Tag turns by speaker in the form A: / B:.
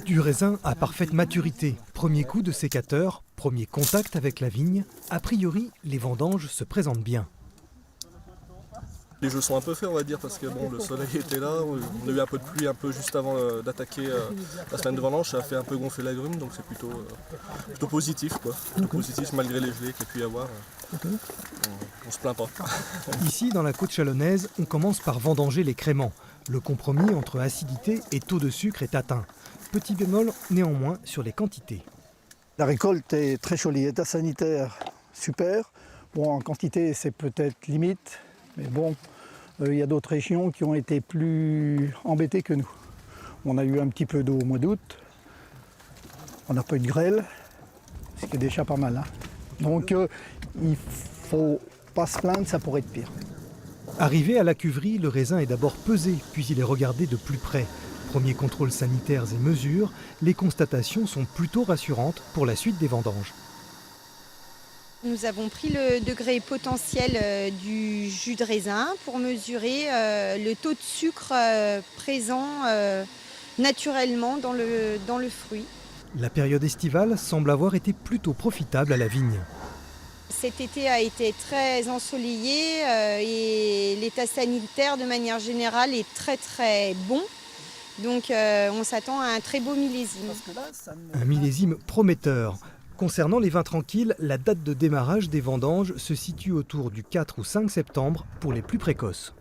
A: Du raisin à parfaite maturité. Premier coup de sécateur, premier contact avec la vigne. A priori, les vendanges se présentent bien.
B: Les jeux sont un peu faits, on va dire, parce que bon, le soleil était là, on a eu un peu de pluie un peu juste avant d'attaquer la semaine de vendange, ça a fait un peu gonfler la grume, donc c'est plutôt positif, quoi. Plutôt positif malgré les gelées qu'il y a pu y avoir. On se plaint pas.
A: Ici, dans la côte chalonnaise, on commence par vendanger les créments. Le compromis entre acidité et taux de sucre est atteint. Petit bémol néanmoins sur les quantités.
C: La récolte est très jolie, état sanitaire super. Bon, en quantité c'est peut-être limite, mais bon, il y a d'autres régions qui ont été plus embêtées que nous. On a eu un petit peu d'eau au mois d'août, on n'a pas eu de grêle, ce qui est déjà pas mal. Hein. Donc il faut pas se plaindre, ça pourrait être pire.
A: Arrivé à la cuverie, le raisin est d'abord pesé, puis il est regardé de plus près. Premiers contrôles sanitaires et mesures, les constatations sont plutôt rassurantes pour la suite des vendanges.
D: Nous avons pris le degré potentiel du jus de raisin pour mesurer le taux de sucre présent naturellement dans le fruit.
A: La période estivale semble avoir été plutôt profitable à la vigne.
D: Cet été a été très ensoleillé et l'état sanitaire de manière générale est très très bon. Donc on s'attend à un très beau millésime.
A: Un millésime prometteur. Concernant les vins tranquilles, la date de démarrage des vendanges se situe autour du 4 ou 5 septembre pour les plus précoces.